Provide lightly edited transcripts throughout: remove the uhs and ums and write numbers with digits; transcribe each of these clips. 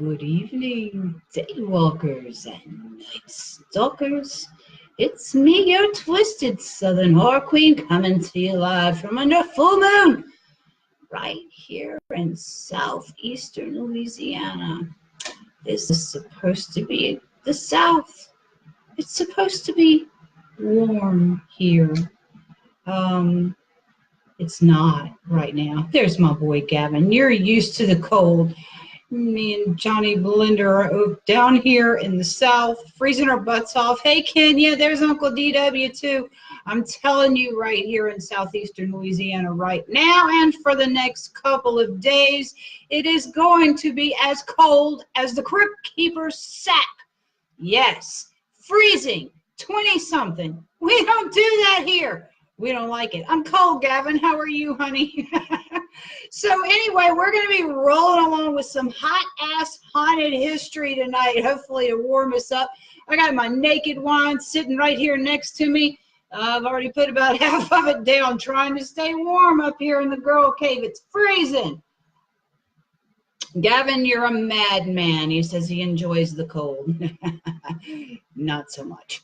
Good evening, daywalkers and night stalkers. It's me, your twisted southern horror queen, coming to you live from under full moon, right here in southeastern Louisiana. This is supposed to be the South. It's supposed to be warm here. It's not right now. There's my boy Gavin. You're used to the cold. Me and Johnny Blender are down here in the South, freezing our butts off. Hey, Kenya, there's Uncle DW too. I'm telling you, right here in southeastern Louisiana right now and for the next couple of days, it is going to be as cold as the Crypt Keeper's sack. Yes, freezing, 20-something. We don't do that here. We don't like it. I'm cold, Gavin. How are you, honey? So anyway, we're going to be rolling along with some hot-ass haunted history tonight, hopefully to warm us up. I got my naked wine sitting right here next to me. I've already put about half of it down, trying to stay warm up here in the girl cave. It's freezing. Gavin, you're a madman. He says he enjoys the cold. Not so much.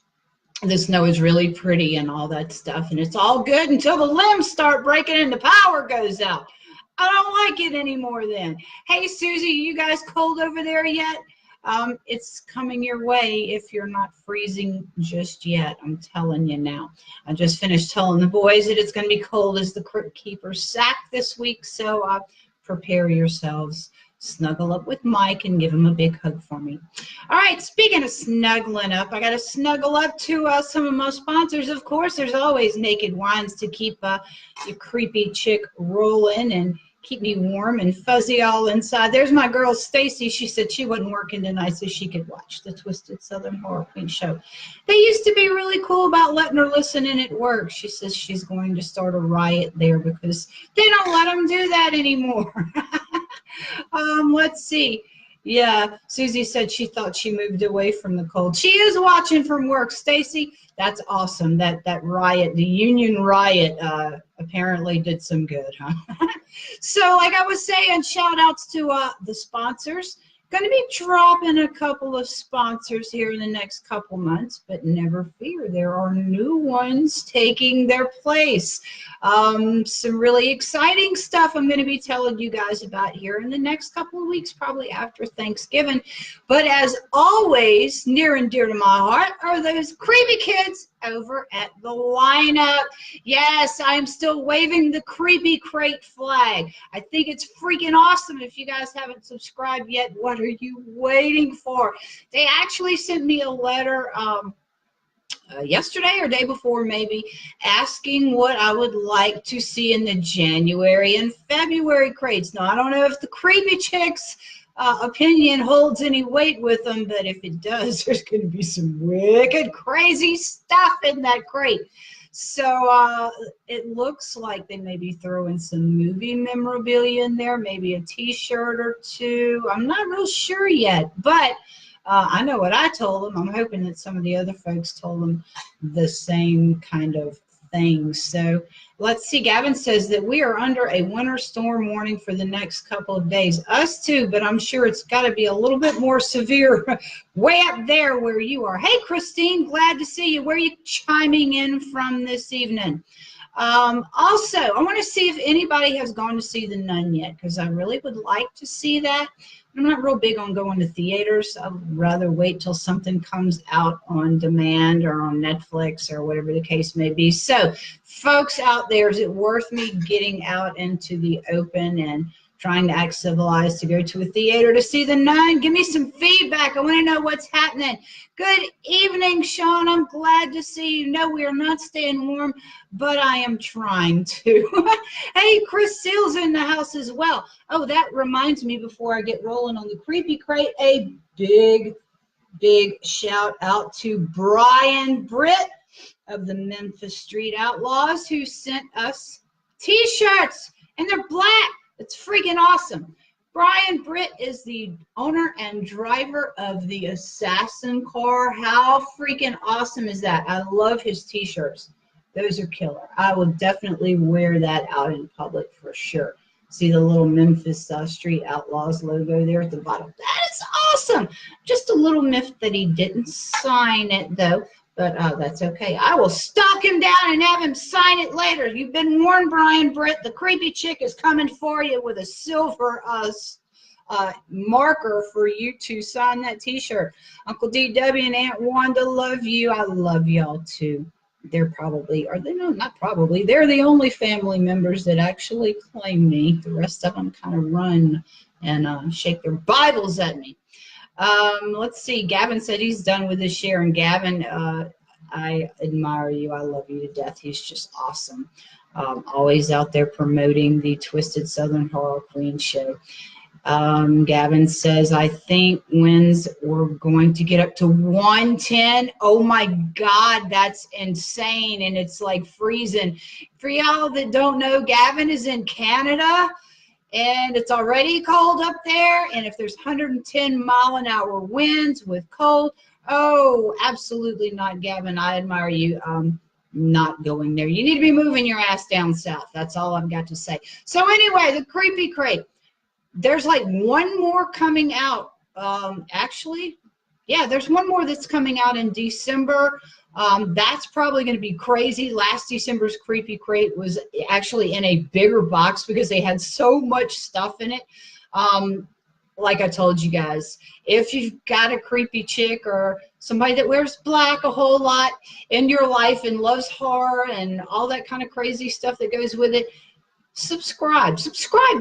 The snow is really pretty and all that stuff, and it's all good until the limbs start breaking and the power goes out. I don't like it anymore then. Hey, Susie, you guys cold over there yet? It's coming your way if you're not freezing just yet. I'm telling you now. I just finished telling the boys that it's going to be cold as the Crypt Keeper's sack this week, so prepare yourselves. Snuggle up with Mike and give him a big hug for me. All right, speaking of snuggling up, I got to snuggle up to some of my sponsors. Of course, there's always Naked Wines to keep your creepy chick rolling and keep me warm and fuzzy all inside. There's my girl Stacy. She said she wasn't working tonight so she could watch the Twisted Southern Horror Queen show. They used to be really cool about letting her listen in at work. She says she's going to start a riot there because they don't let them do that anymore. Let's see. Yeah, Susie said she thought she moved away from the cold. She is watching from work. Stacy, that's awesome. That riot, the union riot, apparently did some good, huh? So like I was saying, shout outs to the sponsors. Going to be dropping a couple of sponsors here in the next couple months, but never fear, there are new ones taking their place. Some really exciting stuff I'm going to be telling you guys about here in the next couple of weeks, probably after Thanksgiving. But as always, near and dear to my heart are those creepy kids over at the lineup. Yes, I'm still waving the creepy crate flag. I think it's freaking awesome. If you guys haven't subscribed yet, what are you waiting for? They actually sent me a letter yesterday or day before maybe, asking what I would like to see in the January and February crates. Now, I don't know if the creepy chicks opinion holds any weight with them, but if it does, there's going to be some wicked crazy stuff in that crate. So it looks like they may be throwing some movie memorabilia in there, maybe a t-shirt or two. I'm not real sure yet, but I know what I told them. I'm hoping that some of the other folks told them the same kind of things. So let's see. Gavin says that we are under a winter storm warning for the next couple of days. Us too, but I'm sure it's got to be a little bit more severe way up there where you are. Hey, Christine, glad to see you. Where are you chiming in from this evening? Also, I want to see if anybody has gone to see The Nun yet, because I really would like to see that. I'm not real big on going to theaters. I'd rather wait till something comes out on demand or on Netflix or whatever the case may be. So, folks out there, is it worth me getting out into the open and trying to act civilized to go to a theater to see The Nun? Give me some feedback. I want to know what's happening. Good evening, Sean. I'm glad to see you. No, we are not staying warm, but I am trying to. Hey, Chris Seals in the house as well. Oh, that reminds me, before I get rolling on the creepy crate, a big shout out to Brian Britt of the Memphis Street Outlaws, who sent us t-shirts, and they're black. It's freaking awesome. Brian Britt is the owner and driver of the Assassin car. How freaking awesome is that? I love his t-shirts. Those are killer. I will definitely wear that out in public for sure. See the little Memphis Street Outlaws logo there at the bottom. That is awesome. Just a little miff that he didn't sign it, though. But that's okay. I will stalk him down and have him sign it later. You've been warned, Brian Britt. The creepy chick is coming for you with a silver marker for you to sign that T-shirt. Uncle DW and Aunt Wanda love you. I love y'all too. They're probably, or they no, not probably. They're the only family members that actually claim me. The rest of them kind of run and shake their Bibles at me. Let's see. Gavin said he's done with his share. And Gavin, I admire you. I love you to death. He's just awesome. Always out there promoting the Twisted Southern Horror Queen show. Gavin says, I think wins we're going to get up to 110. Oh my God, that's insane. And it's like freezing. For y'all that don't know, Gavin is in Canada. And it's already cold up there. And if there's 110-mile-an-hour winds with cold, oh, absolutely not, Gavin. I admire you. Not going there. You need to be moving your ass down south. That's all I've got to say. So anyway, the creepy crate. There's like one more coming out. Actually, yeah, there's one more that's coming out in December. That's probably going to be crazy. Last December's creepy crate was actually in a bigger box because they had so much stuff in it. Like I told you guys, if you've got a creepy chick or somebody that wears black a whole lot in your life and loves horror and all that kind of crazy stuff that goes with it, subscribe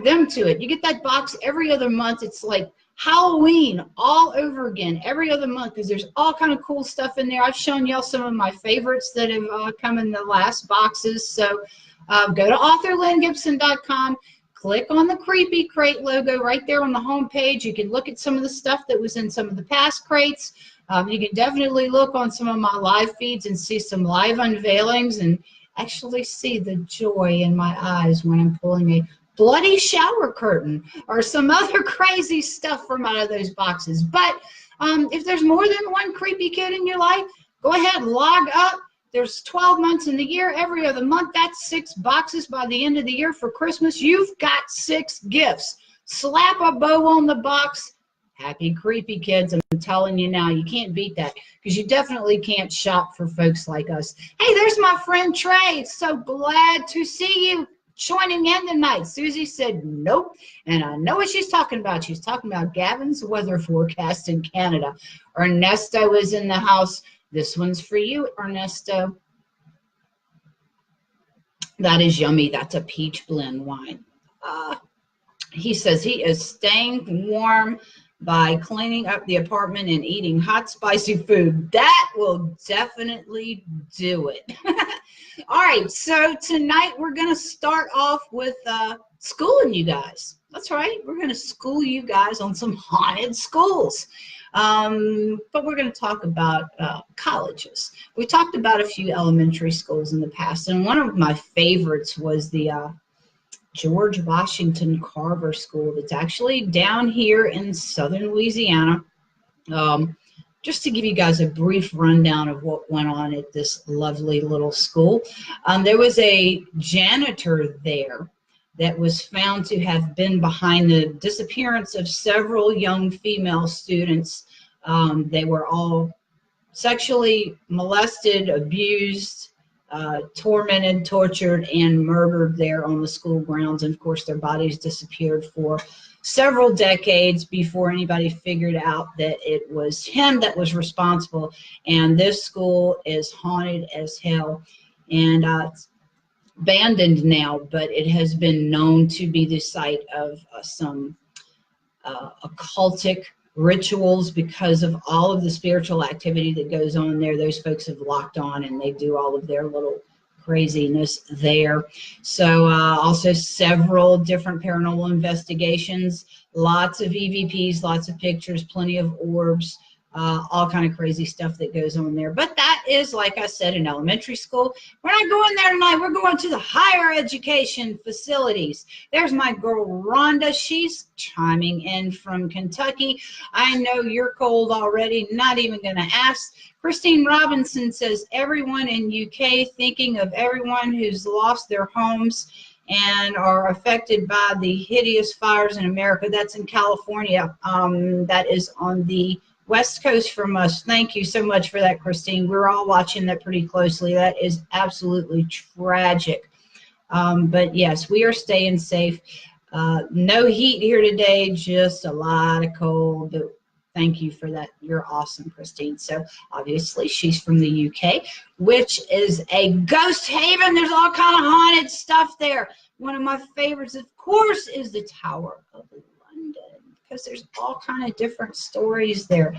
them to it. You get that box every other month. It's like Halloween all over again every other month because there's all kind of cool stuff in there. I've shown y'all some of my favorites that have come in the last boxes. So go to authorlyngibson.com, click on the creepy crate logo right there on the home page. You can look at some of the stuff that was in some of the past crates. You can definitely look on some of my live feeds and see some live unveilings and actually see the joy in my eyes when I'm pulling a bloody shower curtain or some other crazy stuff from out of those boxes. But if there's more than one creepy kid in your life, go ahead, log up. There's 12 months in the year. Every other month, that's 6 boxes by the end of the year for Christmas. You've got 6 gifts. Slap a bow on the box. Happy creepy kids. I'm telling you now, you can't beat that because you definitely can't shop for folks like us. Hey, there's my friend Trey. So glad to see you joining in tonight. Susie said nope, and I know what she's talking about. She's talking about Gavin's weather forecast in Canada. Ernesto is in the house. This one's for you, Ernesto. That is yummy. That's a peach blend wine. He says he is staying warm by cleaning up the apartment and eating hot, spicy food. That will definitely do it. All right, so tonight we're going to start off with schooling you guys. That's right. We're going to school you guys on some haunted schools. But we're going to talk about colleges. We talked about a few elementary schools in the past, and one of my favorites was the George Washington Carver School that's actually down here in southern Louisiana. Just to give you guys a brief rundown of what went on at this lovely little school. There was a janitor there that was found to have been behind the disappearance of several young female students. They were all sexually molested, abused, tormented, tortured, and murdered there on the school grounds. And of course, their bodies disappeared for several decades before anybody figured out that it was him that was responsible. And this school is haunted as hell. And it's abandoned now, but it has been known to be the site of some occultic rituals because of all of the spiritual activity that goes on there. Those folks have locked on and they do all of their little craziness there. So also several different paranormal investigations, lots of EVPs, lots of pictures, plenty of orbs, all kind of crazy stuff that goes on there. But that is, like I said, in elementary school. We're not going there tonight. We're going to the higher education facilities. There's my girl Rhonda. She's chiming in from Kentucky. I know you're cold already. Not even going to ask. Christine Robinson says, everyone in UK thinking of everyone who's lost their homes and are affected by the hideous fires in America. That's in California. That is on the West Coast from us. Thank you so much for that, Christine. We're all watching that pretty closely. That is absolutely tragic. But yes, we are staying safe. No heat here today, just a lot of cold. But thank you for that. You're awesome, Christine. So obviously she's from the UK, which is a ghost haven. There's all kind of haunted stuff there. One of my favorites, of course, is the Tower of London, because there's all kind of different stories there.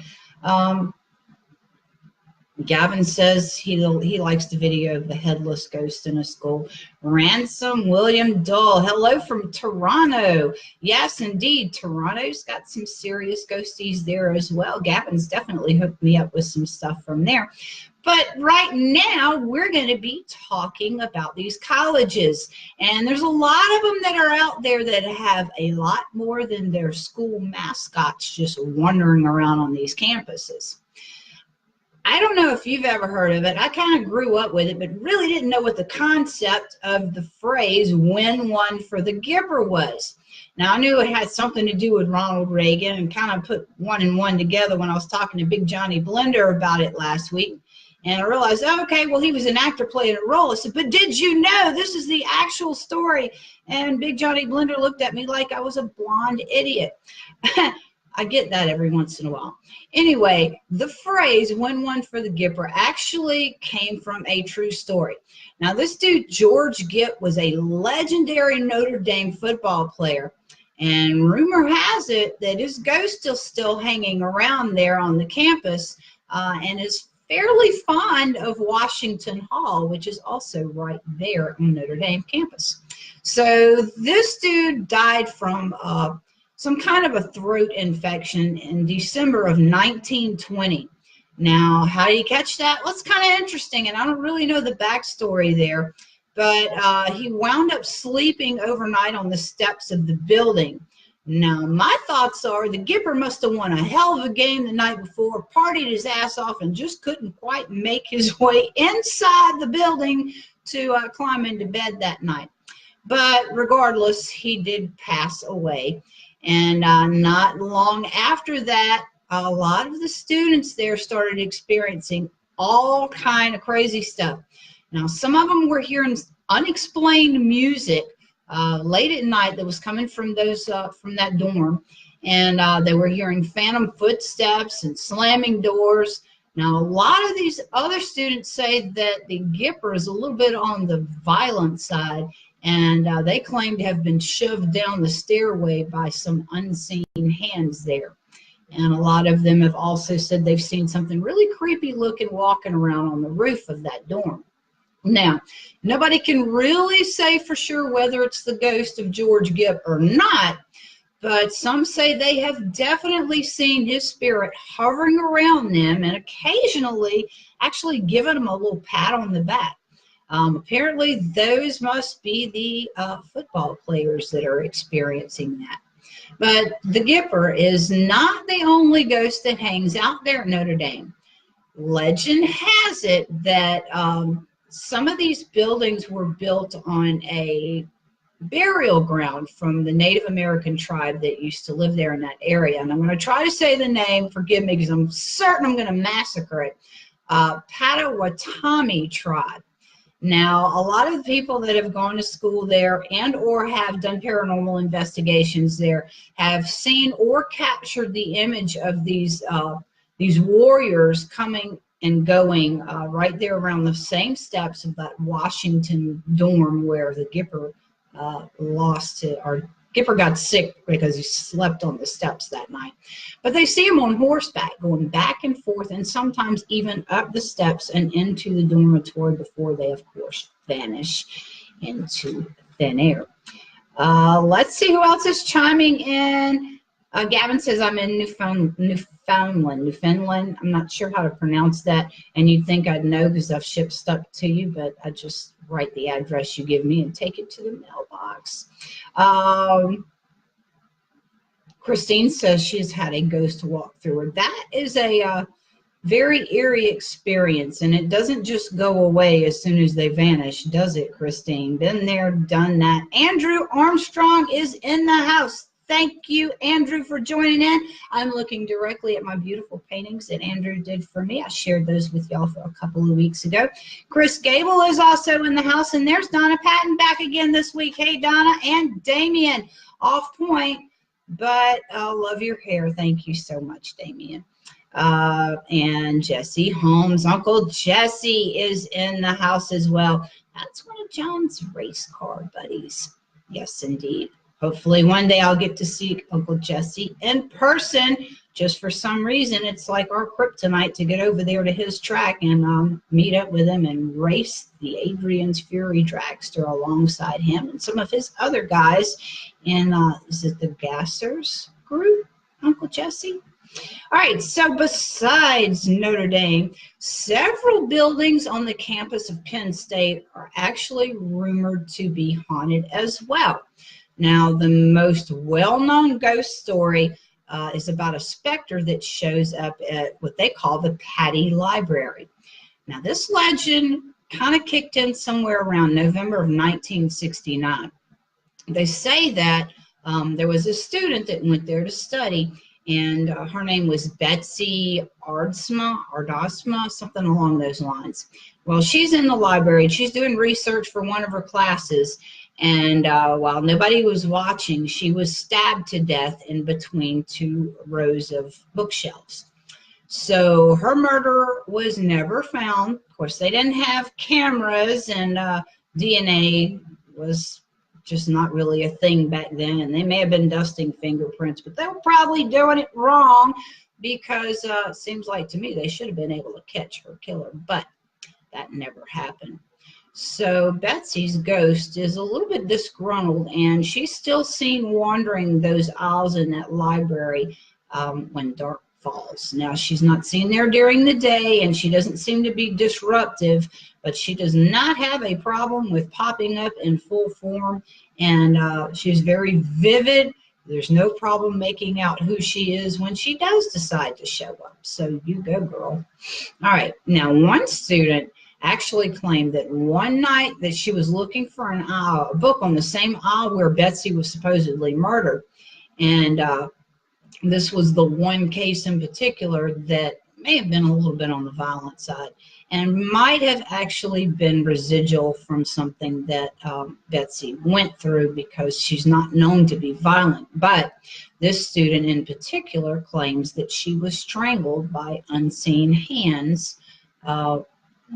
Gavin says he likes the video of the headless ghost in a school. Ransom William Dull, hello from Toronto. Yes, indeed, Toronto's got some serious ghosties there as well. Gavin's definitely hooked me up with some stuff from there. But right now, we're going to be talking about these colleges. And there's a lot of them that are out there that have a lot more than their school mascots just wandering around on these campuses. I don't know if you've ever heard of it. I kind of grew up with it, but really didn't know what the concept of the phrase "win one for the Gipper" was. Now, I knew it had something to do with Ronald Reagan, and kind of put one and one together when I was talking to Big Johnny Blender about it last week. And I realized, oh, okay, well, he was an actor playing a role. I said, but did you know this is the actual story? And Big Johnny Blender looked at me like I was a blonde idiot. I get that every once in a while. Anyway, the phrase "win one for the Gipper" actually came from a true story. Now, this dude, George Gipp, was a legendary Notre Dame football player. And rumor has it that his ghost is still hanging around there on the campus and is fairly fond of Washington Hall, which is also right there on Notre Dame campus. So this dude died from some kind of a throat infection in December of 1920. Now, how do you catch that? Well, it's kind of interesting, and I don't really know the backstory there, but he wound up sleeping overnight on the steps of the building. Now, my thoughts are the Gipper must have won a hell of a game the night before, partied his ass off, and just couldn't quite make his way inside the building to climb into bed that night. But regardless, he did pass away. And not long after that, a lot of the students there started experiencing all kind of crazy stuff. Now, some of them were hearing unexplained music late at night that was coming from from that dorm, and they were hearing phantom footsteps and slamming doors. Now, a lot of these other students say that the Gipper is a little bit on the violent side, and they claim to have been shoved down the stairway by some unseen hands there. And a lot of them have also said they've seen something really creepy looking walking around on the roof of that dorm. Now, nobody can really say for sure whether it's the ghost of George Gipp or not, but some say they have definitely seen his spirit hovering around them and occasionally actually giving them a little pat on the back. Apparently, those must be the football players that are experiencing that. But the Gipper is not the only ghost that hangs out there at Notre Dame. Legend has it that some of these buildings were built on a burial ground from the Native American tribe that used to live there in that area. And I'm going to try to say the name, forgive me, because I'm certain I'm going to massacre it. Potawatomi tribe. Now, a lot of the people that have gone to school there and or have done paranormal investigations there have seen or captured the image of these warriors coming and going right there around the same steps of that Washington dorm where the Gipper Gipper got sick because he slept on the steps that night. But they see him on horseback going back and forth and sometimes even up the steps and into the dormitory before they, of course, vanish into thin air. Let's see who else is chiming in. Gavin says, I'm in Newfoundland. I'm not sure how to pronounce that, and you'd think I'd know because I've shipped stuff to you, but I just write the address you give me and take it to the mailbox. Christine says she's had a ghost walk through her. That is a very eerie experience, and it doesn't just go away as soon as they vanish, does it, Christine? Been there, done that. Andrew Armstrong is in the house. Thank you, Andrew, for joining in. I'm looking directly at my beautiful paintings that Andrew did for me. I shared those with y'all for a couple of weeks ago. Chris Gable is also in the house, and there's Donna Patton back again this week. Hey, Donna, and Damien, off point, but I love your hair. Thank you so much, Damien. And Jesse Holmes, Uncle Jesse is in the house as well. That's one of John's race car buddies. Yes, indeed. Hopefully one day I'll get to see Uncle Jesse in person. Just for some reason, it's like our kryptonite to get over there to his track and meet up with him and race the Adrian's Fury dragster alongside him and some of his other guys in, is it the Gassers group, Uncle Jesse? All right, so besides Notre Dame, several buildings on the campus of Penn State are actually rumored to be haunted as well. Now, the most well-known ghost story is about a specter that shows up at what they call the Patty Library. Now, this legend kind of kicked in somewhere around November of 1969. They say that there was a student that went there to study, and her name was Betsy Ardosma, something along those lines. Well, she's in the library, and she's doing research for one of her classes, and while nobody was watching, she was stabbed to death in between two rows of bookshelves. So her murderer was never found. Of course, they didn't have cameras, and DNA was just not really a thing back then, and they may have been dusting fingerprints, but they were probably doing it wrong because it seems like to me they should have been able to catch her killer, but that never happened. So Betsy's ghost is a little bit disgruntled, and she's still seen wandering those aisles in that library when dark falls. Now, she's not seen there during the day, and she doesn't seem to be disruptive, but she does not have a problem with popping up in full form, and she's very vivid. There's no problem making out who she is when she does decide to show up. So you go, girl. All right. Now, one student actually claimed that one night that she was looking for a book on the same aisle where Betsy was supposedly murdered, and this was the one case in particular that may have been a little bit on the violent side and might have actually been residual from something that Betsy went through, because she's not known to be violent. But this student in particular claims that she was strangled by unseen hands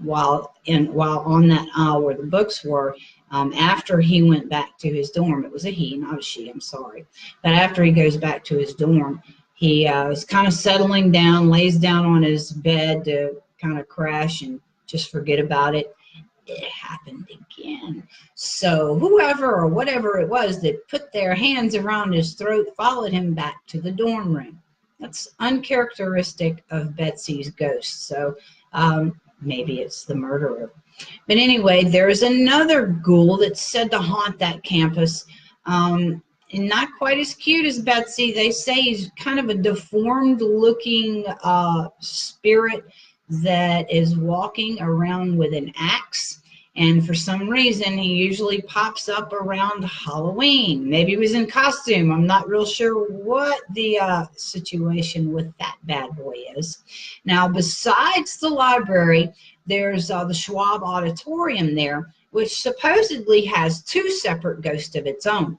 while on that aisle where the books were, after he went back to his dorm. It was a he, not a she, I'm sorry. But after he goes back to his dorm, he is kind of settling down, lays down on his bed to kind of crash and just forget about it. It happened again. So whoever or whatever it was that put their hands around his throat followed him back to the dorm room. That's uncharacteristic of Betsy's ghost. So maybe it's the murderer. But anyway, there is another ghoul that's said to haunt that campus. And not quite as cute as Betsy. They say he's kind of a deformed looking spirit that is walking around with an axe. And for some reason, he usually pops up around Halloween. Maybe he was in costume. I'm not real sure what the situation with that bad boy is. Now, besides the library, there's the Schwab Auditorium there, which supposedly has two separate ghosts of its own.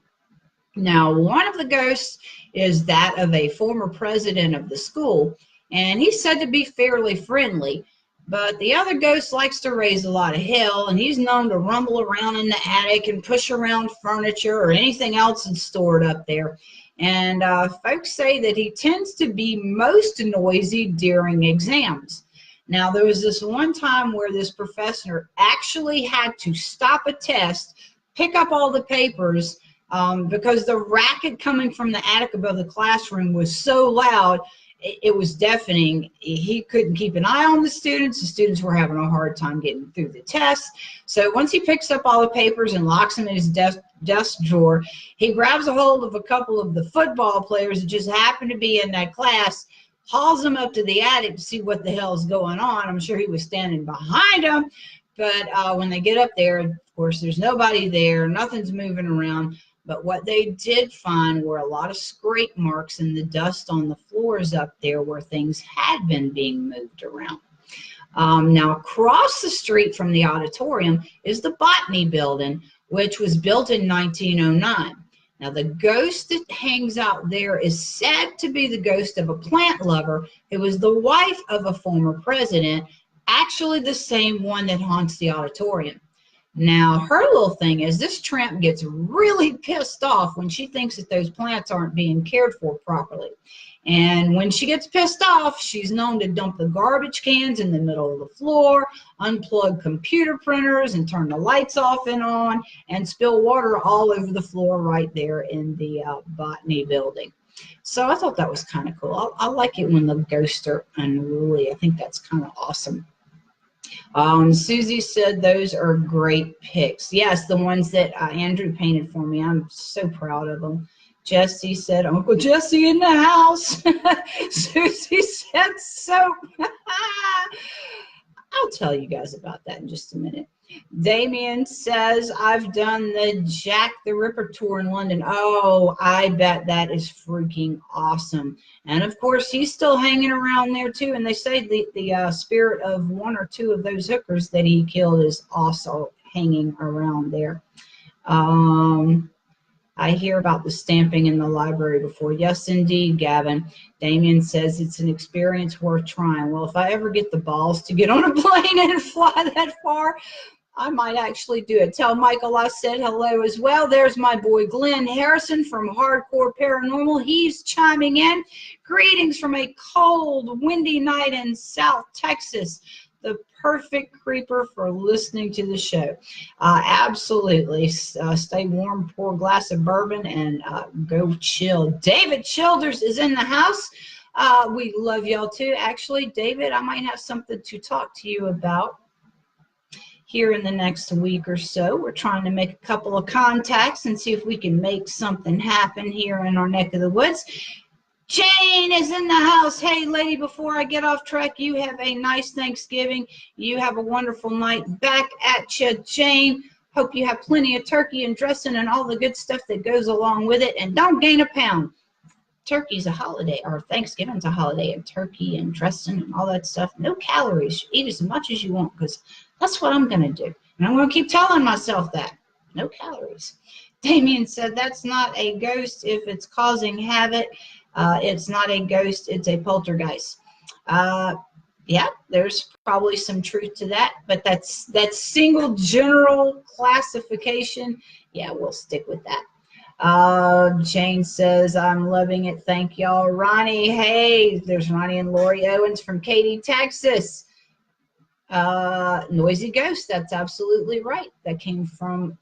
Now, one of the ghosts is that of a former president of the school, and he's said to be fairly friendly. But the other ghost likes to raise a lot of hell, and he's known to rumble around in the attic and push around furniture or anything else that's stored up there. And folks say that he tends to be most noisy during exams. Now, there was this one time where this professor actually had to stop a test, pick up all the papers, because the racket coming from the attic above the classroom was so loud, it was deafening. He couldn't keep an eye on the students. The students were having a hard time getting through the test. So once he picks up all the papers and locks them in his desk drawer, he grabs a hold of a couple of the football players that just happened to be in that class, hauls him up to the attic to see what the hell's going on. I'm sure he was standing behind him, but when they get up there, of course, there's nobody there, nothing's moving around. But what they did find were a lot of scrape marks in the dust on the floors up there where things had been being moved around. Now, across the street from the auditorium is the Botany Building, which was built in 1909. Now, the ghost that hangs out there is said to be the ghost of a plant lover who was the wife of a former president, actually the same one that haunts the auditorium. Now, her little thing is this tramp gets really pissed off when she thinks that those plants aren't being cared for properly. And when she gets pissed off, she's known to dump the garbage cans in the middle of the floor, unplug computer printers and turn the lights off and on, and spill water all over the floor right there in the Botany Building. So I thought that was kind of cool. I like it when the ghosts are unruly. I think that's kind of awesome. Susie said those are great pics. Yes, the ones that Andrew painted for me. I'm so proud of them. Jesse said, Uncle Jesse in the house. Susie said soap. I'll tell you guys about that in just a minute. Damien says, I've done the Jack the Ripper tour in London. Oh, I bet that is freaking awesome. And of course, he's still hanging around there too. And they say the spirit of one or two of those hookers that he killed is also hanging around there. I hear about the stamping in the library before. Yes, indeed, Gavin. Damien says it's an experience worth trying. Well, if I ever get the balls to get on a plane and fly that far, I might actually do it. Tell Michael I said hello as well. There's my boy Glenn Harrison from Hardcore Paranormal. He's chiming in. Greetings from a cold, windy night in South Texas. The perfect creeper for listening to the show. Absolutely. Stay warm, pour a glass of bourbon, and go chill. David Childers is in the house. We love y'all too. Actually, David, I might have something to talk to you about here in the next week or so. We're trying to make a couple of contacts and see if we can make something happen here in our neck of the woods. Jane is in the house. Hey, lady, before I get off track, you have a nice Thanksgiving. You have a wonderful night. Back at you, Jane. Hope you have plenty of turkey and dressing and all the good stuff that goes along with it. And don't gain a pound. Turkey's a holiday, or Thanksgiving's a holiday, and turkey and dressing and all that stuff. No calories. Eat as much as you want, because that's what I'm going to do. And I'm going to keep telling myself that. No calories. Damien said that's not a ghost if it's causing havoc. It's not a ghost, it's a poltergeist. Yeah, there's probably some truth to that, but that's single general classification. Yeah, we'll stick with that. Jane says, I'm loving it. Thank y'all. Ronnie, hey, there's Ronnie and Lori Owens from Katy, Texas. Noisy ghost, that's absolutely right. That came from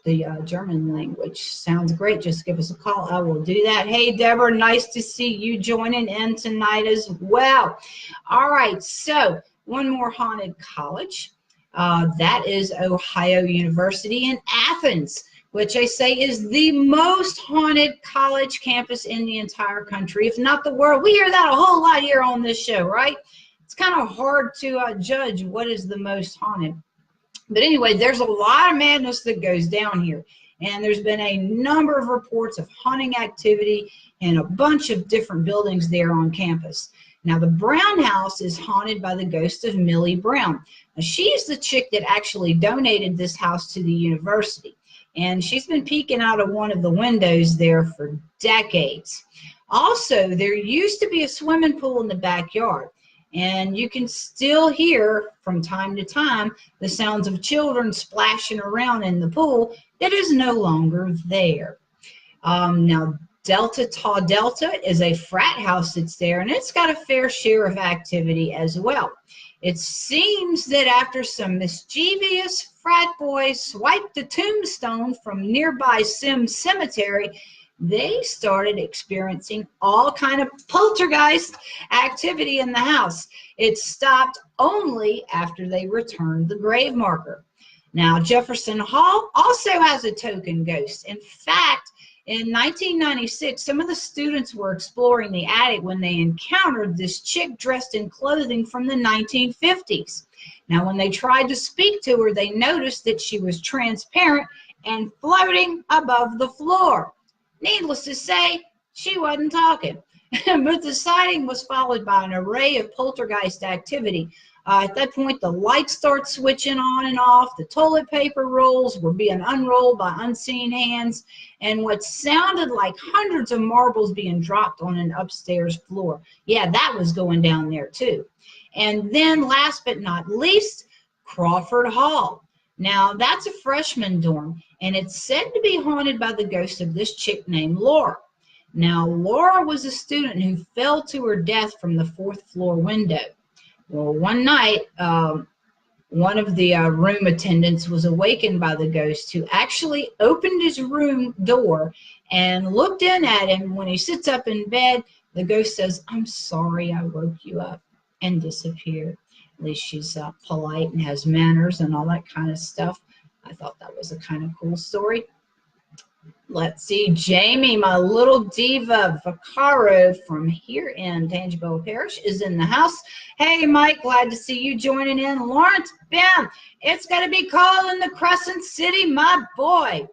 the German language. Sounds great. Just give us a call. I will do that. Hey, Deborah, nice to see you joining in tonight as well. All right, so one more haunted college. That is Ohio University in Athens, which I say is the most haunted college campus in the entire country, if not the world. We hear that a whole lot here on this show, right? It's kind of hard to judge what is the most haunted. But anyway, there's a lot of madness that goes down here. And there's been a number of reports of haunting activity in a bunch of different buildings there on campus. Now, the Brown House is haunted by the ghost of Millie Brown. Now, she's the chick that actually donated this house to the university. And she's been peeking out of one of the windows there for decades. Also, there used to be a swimming pool in the backyard. And you can still hear from time to time the sounds of children splashing around in the pool that is no longer there. Now, Delta Tau Delta is a frat house that's there, and it's got a fair share of activity as well. It seems that after some mischievous frat boys swiped a tombstone from nearby Sim Cemetery, they started experiencing all kind of poltergeist activity in the house. It stopped only after they returned the grave marker. Now, Jefferson Hall also has a token ghost. In fact, In 1996, some of the students were exploring the attic when they encountered this chick dressed in clothing from the 1950s. Now, when they tried to speak to her, they noticed that she was transparent and floating above the floor. Needless to say, she wasn't talking. But the sighting was followed by an array of poltergeist activity. At that point, the lights start switching on and off. The toilet paper rolls were being unrolled by unseen hands, and what sounded like hundreds of marbles being dropped on an upstairs floor. Yeah, that was going down there too. And then last but not least, Crawford Hall. Now, that's a freshman dorm, and it's said to be haunted by the ghost of this chick named Laura. Now, Laura was a student who fell to her death from the 4th floor window. Well, one night, one of the room attendants was awakened by the ghost, who actually opened his room door and looked in at him. When he sits up in bed, the ghost says, "I'm sorry I woke you up," and disappeared. At least she's polite and has manners and all that kind of stuff. I thought that was a kind of cool story. Let's see, Jamie, my little diva Vaccaro from here in Tangible Parish, is in the house. Hey, Mike, glad to see you joining in. Lawrence, bam, it's going to be cold in the Crescent City, my boy.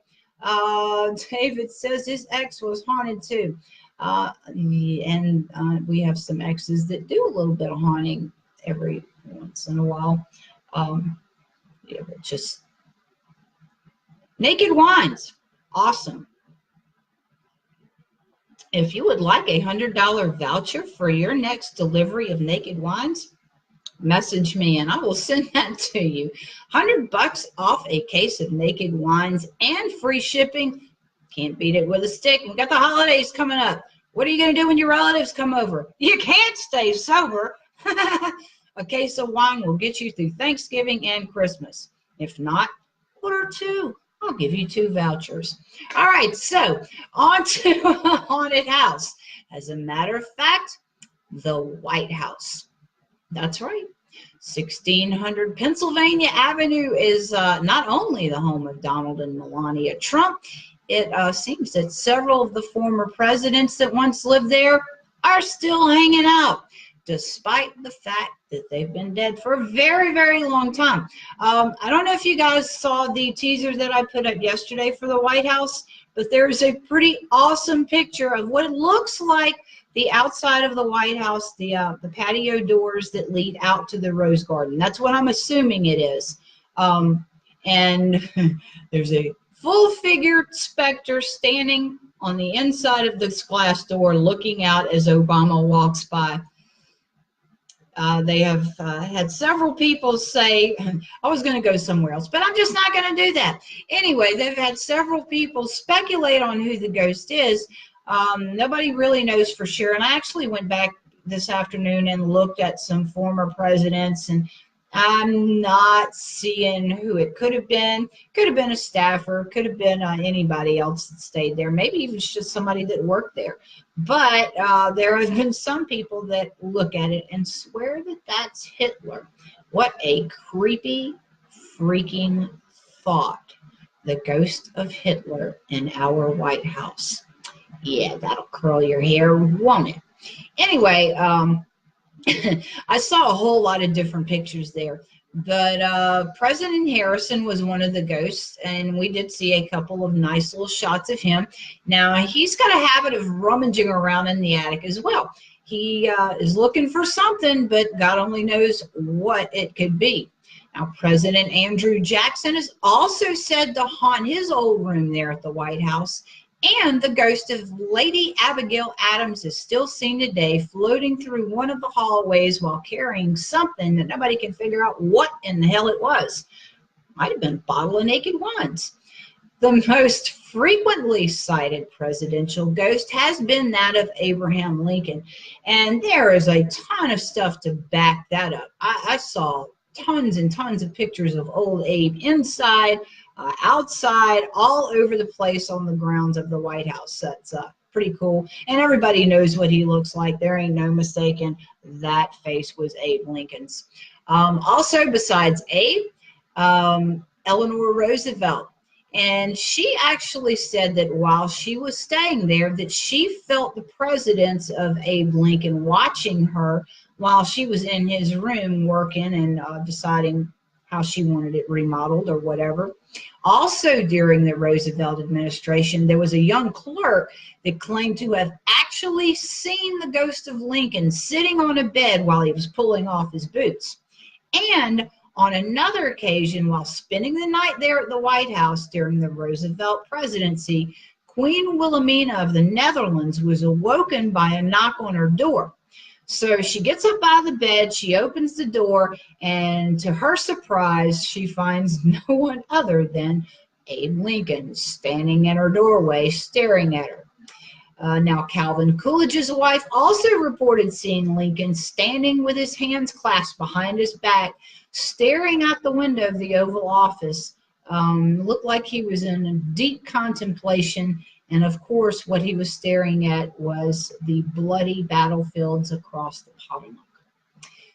David says his ex was haunted too. We have some exes that do a little bit of haunting every once in a while. Yeah, but just Naked Wines. Awesome. If you would like a $100 voucher for your next delivery of Naked Wines, message me and I will send that to you. $100 off a case of Naked Wines and free shipping. Can't beat it with a stick. We got the holidays coming up. What are you going to do when your relatives come over? You can't stay sober. A case of wine will get you through Thanksgiving and Christmas. If not, order 2. I'll give you 2 vouchers. All right, so on to a haunted house. As a matter of fact, the White House. That's right. 1600 Pennsylvania Avenue is not only the home of Donald and Melania Trump. It seems that several of the former presidents that once lived there are still hanging out, despite the fact that they've been dead for a very, very long time. I don't know if you guys saw the teaser that I put up yesterday for the White House, but there's a pretty awesome picture of what it looks like the outside of the White House, the patio doors that lead out to the Rose Garden. That's what I'm assuming it is. And there's a full-figured specter standing on the inside of this glass door looking out as Obama walks by. They have had several people say, I was going to go somewhere else, but I'm just not going to do that. Anyway, they've had several people speculate on who the ghost is. Nobody really knows for sure. And I actually went back this afternoon and looked at some former presidents, and I'm not seeing who it could have been. Could have been a staffer, could have been anybody else that stayed there. Maybe even just somebody that worked there. But there have been some people that look at it and swear that that's Hitler. What a creepy, freaking thought. The ghost of Hitler in our White House. Yeah, that'll curl your hair, won't it? Anyway, I saw a whole lot of different pictures there. But President Harrison was one of the ghosts, and we did see a couple of nice little shots of him. Now, he's got a habit of rummaging around in the attic as well. He is looking for something, but God only knows what it could be. Now, President Andrew Jackson is also said to haunt his old room there at the White House, and the ghost of Lady Abigail Adams is still seen today floating through one of the hallways while carrying something that nobody can figure out what in the hell it was. Might have been a bottle of Naked Wines. The most frequently cited presidential ghost has been that of Abraham Lincoln, and there is a ton of stuff to back that up. I saw tons and tons of pictures of old Abe inside, outside, all over the place on the grounds of the White House. That's pretty cool. And everybody knows what he looks like. There ain't no mistaking that face was Abe Lincoln's. Also, besides Abe, Eleanor Roosevelt And she actually said that while she was staying there, that she felt the presence of Abe Lincoln watching her while she was in his room working and deciding how she wanted it remodeled or whatever. Also, during the Roosevelt administration, there was a young clerk that claimed to have actually seen the ghost of Lincoln sitting on a bed while he was pulling off his boots. And on another occasion, while spending the night there at the White House during the Roosevelt presidency, Queen Wilhelmina of the Netherlands was awoken by a knock on her door. So she gets up out of the bed, she opens the door, and to her surprise, she finds no one other than Abe Lincoln standing in her doorway staring at her. Now, Calvin Coolidge's wife also reported seeing Lincoln standing with his hands clasped behind his back, staring out the window of the Oval Office. Looked like he was in deep contemplation. And of course, what he was staring at was the bloody battlefields across the Potomac.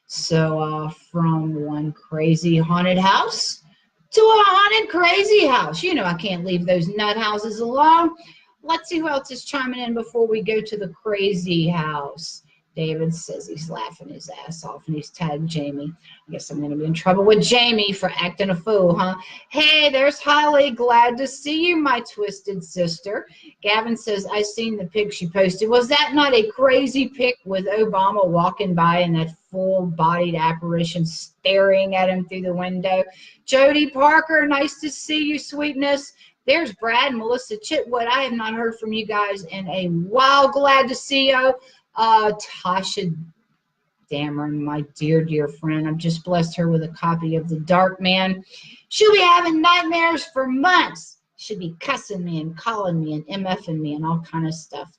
So from one crazy haunted house to a haunted crazy house. You know, I can't leave those nut houses alone. Let's see who else is chiming in before we go to the crazy house. David says he's laughing his ass off and he's tagged Jamie. I guess I'm going to be in trouble with Jamie for acting a fool, huh? Hey, there's Holly. Glad to see you, my twisted sister. Gavin says, I seen the pic she posted. Was that not a crazy pic with Obama walking by and that full-bodied apparition staring at him through the window? Jody Parker, nice to see you, sweetness. There's Brad and Melissa Chitwood. I have not heard from you guys in a while. Glad to see you. Tasha Dameron, my dear, dear friend. I've just blessed her with a copy of The Dark Man. She'll be having nightmares for months. She'll be cussing me and calling me and MFing me and all kind of stuff.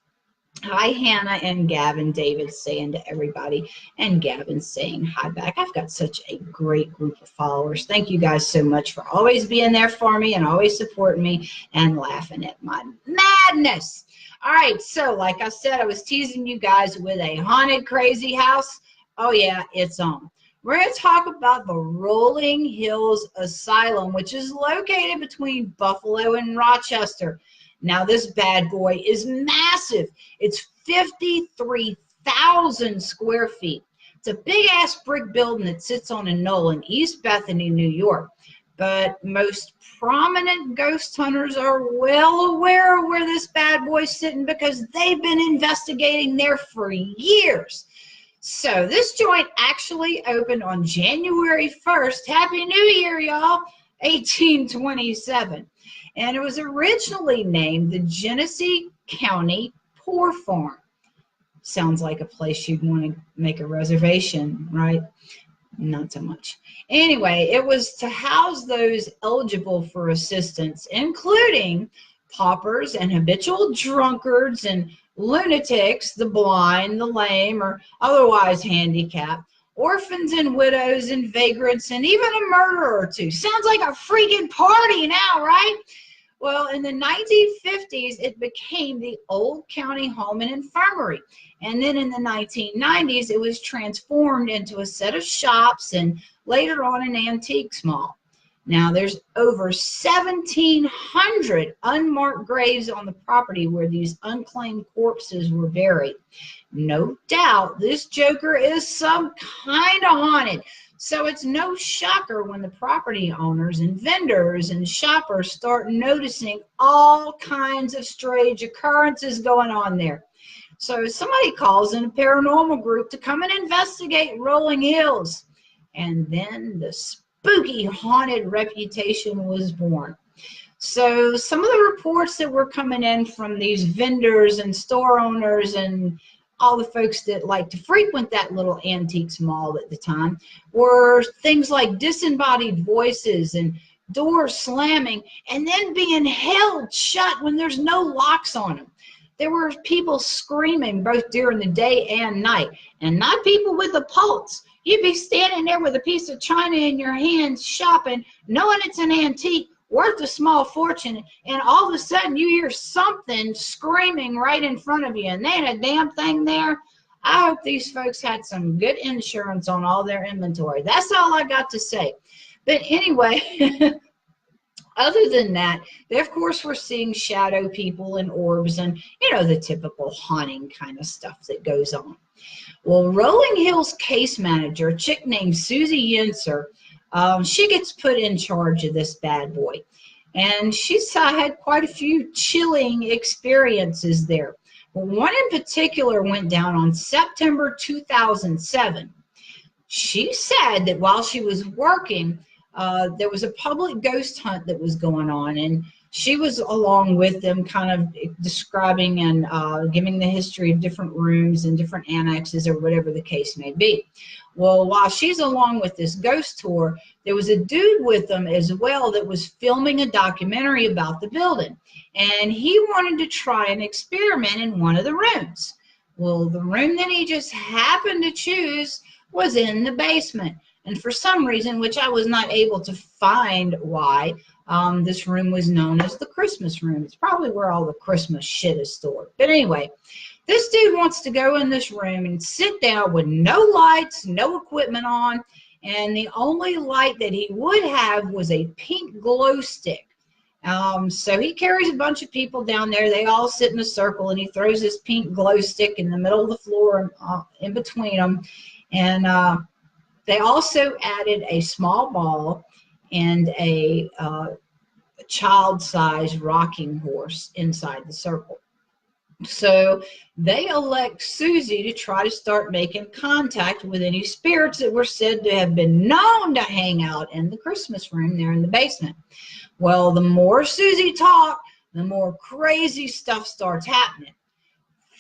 Hi, Hannah and Gavin. David saying to everybody, and Gavin saying hi back. I've got such a great group of followers. Thank you guys so much for always being there for me and always supporting me and laughing at my madness. All right, so like I said, I was teasing you guys with a haunted crazy house. Oh, yeah, it's on. We're going to talk about the Rolling Hills Asylum, which is located between Buffalo and Rochester. Now, this bad boy is massive. It's 53,000 square feet. It's a big-ass brick building that sits on a knoll in East Bethany, New York. But most prominent ghost hunters are well aware of where this bad boy's sitting because they've been investigating there for years. So this joint actually opened on January 1st. Happy New Year, y'all, 1827. And it was originally named the Genesee County Poor Farm. Sounds like a place you'd want to make a reservation, right? Not so much. Anyway, it was to house those eligible for assistance, including paupers and habitual drunkards and lunatics, the blind, the lame, or otherwise handicapped, orphans and widows and vagrants, and even a murderer or two. Sounds like a freaking party now, right? Well, in the 1950s, it became the Old County Home and Infirmary. And then in the 1990s, it was transformed into a set of shops and later on an antiques mall. Now, there's over 1,700 unmarked graves on the property where these unclaimed corpses were buried. No doubt this joker is some kind of haunted. So it's no shocker when the property owners and vendors and shoppers start noticing all kinds of strange occurrences going on there. So somebody calls in a paranormal group to come and investigate Rolling Hills. And then the spooky haunted reputation was born. So some of the reports that were coming in from these vendors and store owners and all the folks that like to frequent that little antiques mall at the time were things like disembodied voices and doors slamming and then being held shut when there's no locks on them. There were people screaming both during the day and night, and not people with a pulse. You'd be standing there with a piece of china in your hands shopping, knowing it's an antique, worth a small fortune, and all of a sudden you hear something screaming right in front of you, and they ain't a damn thing there. I hope these folks had some good insurance on all their inventory. That's all I got to say. But anyway, Other than that, they of course were seeing shadow people and orbs and, you know, the typical haunting kind of stuff that goes on. Well, Rolling Hills case manager, a chick named Susie Yinzer, she gets put in charge of this bad boy. And she's had quite a few chilling experiences there. But one in particular went down on September 2007. She said that while she was working, there was a public ghost hunt that was going on, and she was along with them, kind of describing and giving the history of different rooms and different annexes or whatever the case may be. Well, while she's along with this ghost tour, there was a dude with them as well that was filming a documentary about the building, and he wanted to try an experiment in one of the rooms. Well, the room that he just happened to choose was in the basement. And for some reason, which I was not able to find why, this room was known as the Christmas room. It's probably where all the Christmas shit is stored. But anyway, this dude wants to go in this room and sit down with no lights, no equipment on, and the only light that he would have was a pink glow stick. So he carries a bunch of people down there. They all sit in a circle, and he throws this pink glow stick in the middle of the floor in between them. And they also added a small ball and a child-sized rocking horse inside the circle. So they elect Susie to try to start making contact with any spirits that were said to have been known to hang out in the Christmas room there in the basement. Well, the more Susie talked, the more crazy stuff starts happening.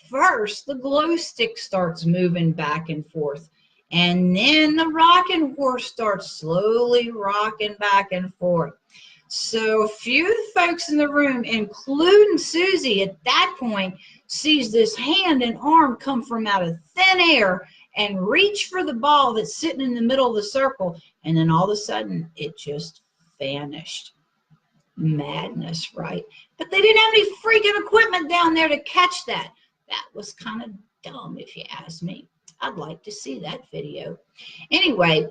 First, the glow stick starts moving back and forth. And then the rocking horse starts slowly rocking back and forth. So a few folks in the room, including Susie at that point, sees this hand and arm come from out of thin air and reach for the ball that's sitting in the middle of the circle. And then all of a sudden, it just vanished. Madness, right? But they didn't have any freaking equipment down there to catch that. That was kind of dumb, if you ask me. I'd like to see that video. Anyway,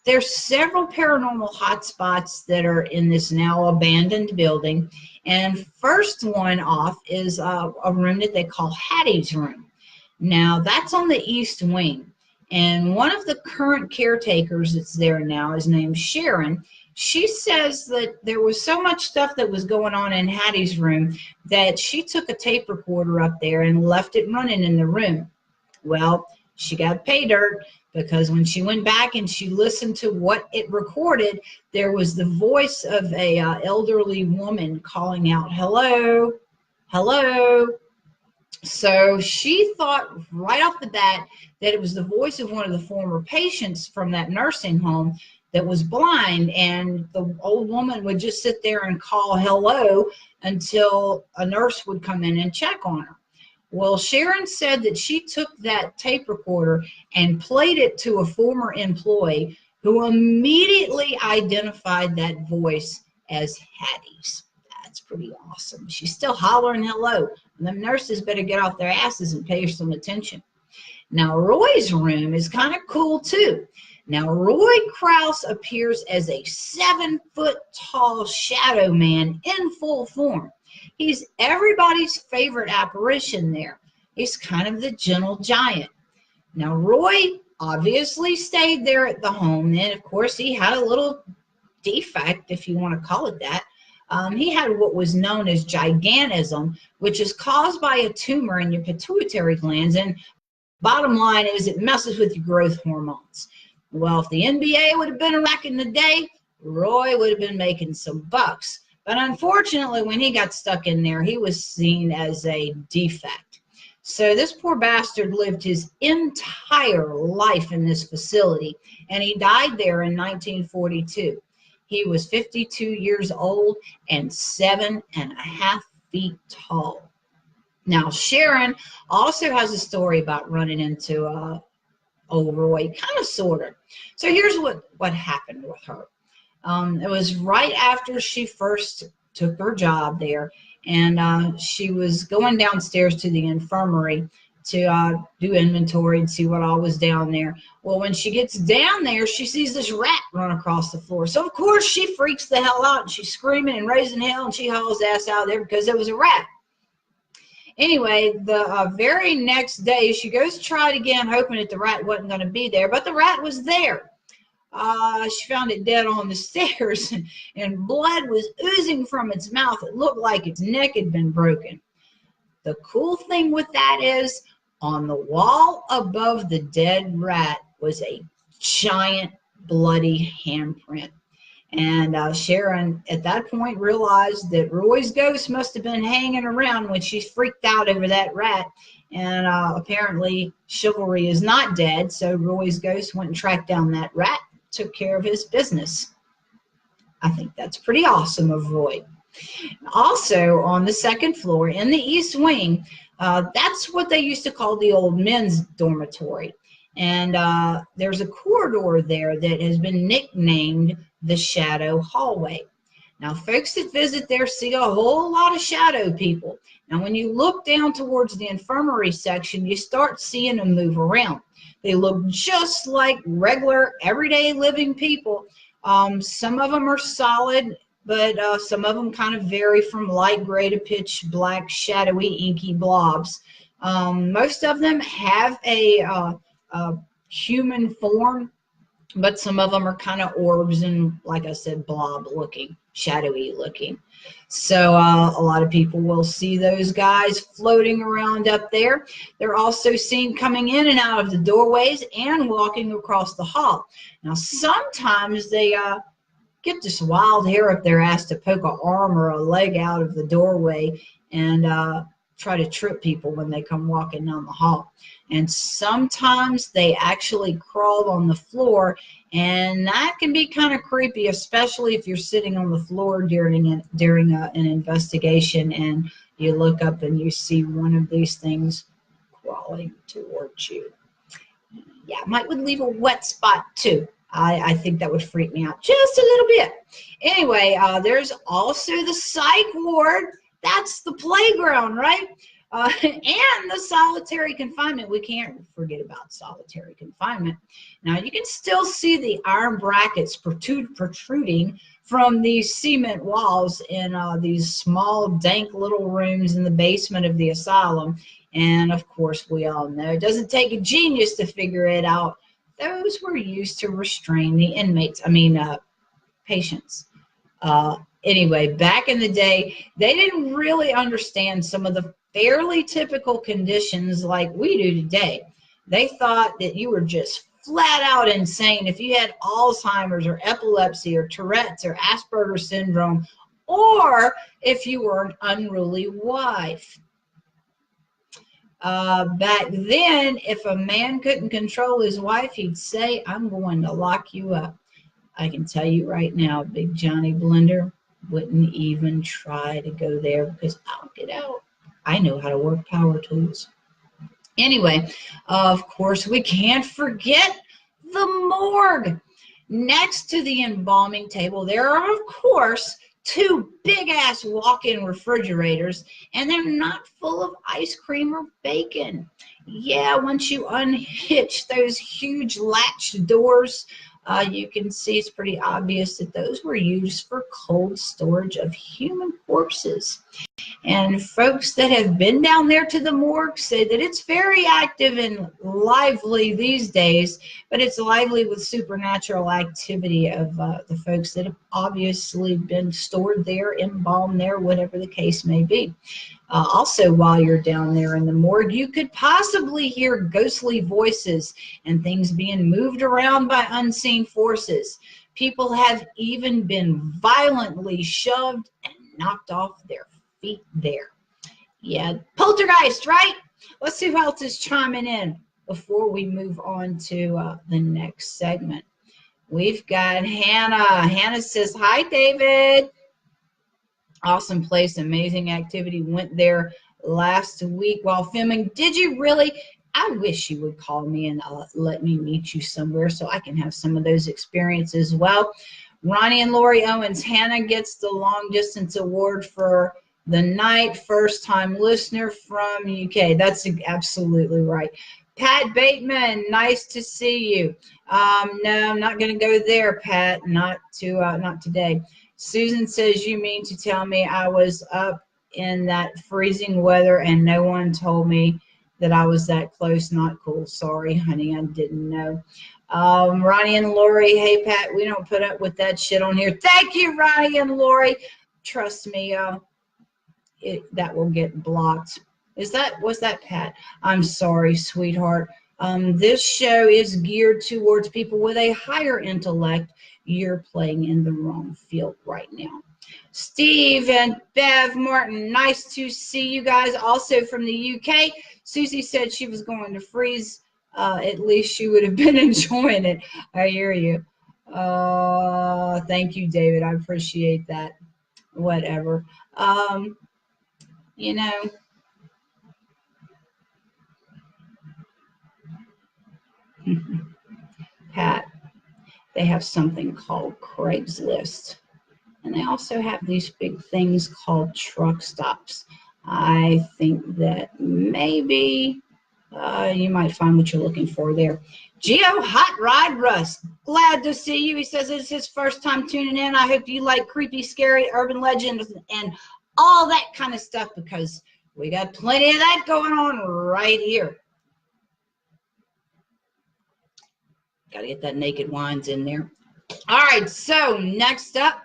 there's several paranormal hotspots that are in this now abandoned building. And first one off is a room that they call Hattie's room. Now, that's on the east wing. And one of the current caretakers that's there now is named Sharon. She says that there was so much stuff that was going on in Hattie's room that she took a tape recorder up there and left it running in the room. Well, she got pay dirt, because when she went back and she listened to what it recorded, there was the voice of a elderly woman calling out, "Hello, hello." So she thought right off the bat that it was the voice of one of the former patients from that nursing home that was blind, and the old woman would just sit there and call hello until a nurse would come in and check on her. Well, Sharon said that she took that tape recorder and played it to a former employee who immediately identified that voice as Hattie's. That's pretty awesome. She's still hollering hello. And the nurses better get off their asses and pay her some attention. Now, Roy's room is kind of cool, too. Now, Roy Krause appears as a 7-foot-tall shadow man in full form. He's everybody's favorite apparition there. He's kind of the gentle giant. Now, Roy obviously stayed there at the home. Then, of course, he had a little defect, if you want to call it that. He had what was known as gigantism, which is caused by a tumor in your pituitary glands. And bottom line is it messes with your growth hormones. Well, if the NBA would have been back in the day, Roy would have been making some bucks. But unfortunately, when he got stuck in there, he was seen as a defect. So this poor bastard lived his entire life in this facility, and he died there in 1942. He was 52 years old and 7.5 feet tall. Now, Sharon also has a story about running into old Roy, kind of, sort of. So here's what happened with her. It was right after she first took her job there, and she was going downstairs to the infirmary to do inventory and see what all was down there. Well, when she gets down there, she sees this rat run across the floor. So, of course, she freaks the hell out, and she's screaming and raising hell, and she hauls ass out there because there was a rat. Anyway, the very next day, she goes to try it again, hoping that the rat wasn't going to be there, but the rat was there. She found it dead on the stairs, and blood was oozing from its mouth. It looked like its neck had been broken. The cool thing with that is, on the wall above the dead rat was a giant bloody handprint. And Sharon, at that point, realized that Roy's ghost must have been hanging around when she freaked out over that rat. And apparently, chivalry is not dead, so Roy's ghost went and tracked down that rat, took care of his business. I think that's pretty awesome of Roy. Also, on the second floor, in the east wing, that's what they used to call the old men's dormitory. And there's a corridor there that has been nicknamed the Shadow Hallway. Now, folks that visit there see a whole lot of shadow people. Now, when you look down towards the infirmary section, you start seeing them move around. They look just like regular, everyday living people. Some of them are solid, but some of them kind of vary from light gray to pitch black, shadowy, inky blobs. Most of them have a human form, but some of them are kind of orbs and, like I said, blob looking, shadowy looking. So a lot of people will see those guys floating around up there. They're also seen coming in and out of the doorways and walking across the hall. Now, sometimes they get this wild hair up their ass to poke an arm or a leg out of the doorway and try to trip people when they come walking down the hall. And sometimes they actually crawl on the floor, and that can be kind of creepy, especially if you're sitting on the floor during an investigation and you look up and you see one of these things crawling towards you. Yeah, it would leave a wet spot too. I think that would freak me out just a little bit. Anyway, there's also the psych ward. That's the playground, right? And the solitary confinement. We can't forget about solitary confinement. Now, you can still see the iron brackets protruding from these cement walls in these small, dank little rooms in the basement of the asylum. And, of course, we all know it doesn't take a genius to figure it out. Those were used to restrain the inmates, patients. Anyway, back in the day, they didn't really understand some of the fairly typical conditions like we do today. They thought that you were just flat out insane if you had Alzheimer's or epilepsy or Tourette's or Asperger's syndrome, or if you were an unruly wife. Back then, if a man couldn't control his wife, he'd say, "I'm going to lock you up." I can tell you right now, Big Johnny Blender wouldn't even try to go there because I'll get out. I know how to work power tools. Anyway, of course, we can't forget the morgue. Next to the embalming table, there are, of course, two big-ass walk-in refrigerators, and they're not full of ice cream or bacon. Yeah, once you unhitch those huge latched doors, you can see it's pretty obvious that those were used for cold storage of human corpses. And folks that have been down there to the morgue say that it's very active and lively these days, but it's lively with supernatural activity of the folks that have obviously been stored there, embalmed there, whatever the case may be. Also, while you're down there in the morgue, you could possibly hear ghostly voices and things being moved around by unseen forces. People have even been violently shoved and knocked off their feet there. Yeah, poltergeist, right? Let's see who else is chiming in before we move on to the next segment. We've got Hannah. Hannah says, "Hi, David. Awesome place, amazing activity. Went there last week while filming." Did you really? I wish you would call me and let me meet you somewhere so I can have some of those experiences as well. Ronnie and Lori Owens. Hannah gets the long distance award for the night, first-time listener from UK. That's absolutely right. Pat Bateman, nice to see you. No, I'm not going to go there, Pat. Not today. Susan says, you mean to tell me I was up in that freezing weather and no one told me that I was that close? Not cool. Sorry, honey, I didn't know. Ronnie and Lori, hey, Pat, we don't put up with that shit on here. Thank you, Ronnie and Lori. Trust me, that will get blocked. Was that Pat? I'm sorry, sweetheart. This show is geared towards people with a higher intellect. You're playing in the wrong field right now. Steve and Bev Martin, nice to see you guys. Also from the UK, Susie said she was going to freeze. At least she would have been enjoying it. I hear you. Thank you, David. I appreciate that. Whatever. You know, Pat, they have something called Craigslist. And they also have these big things called truck stops. I think that maybe you might find what you're looking for there. Geo Hot Rod Russ, glad to see you. He says it's his first time tuning in. I hope you like creepy, scary, urban legends, and all that kind of stuff, because we got plenty of that going on right here. Got to get that Naked Wines in there. All right, so next up,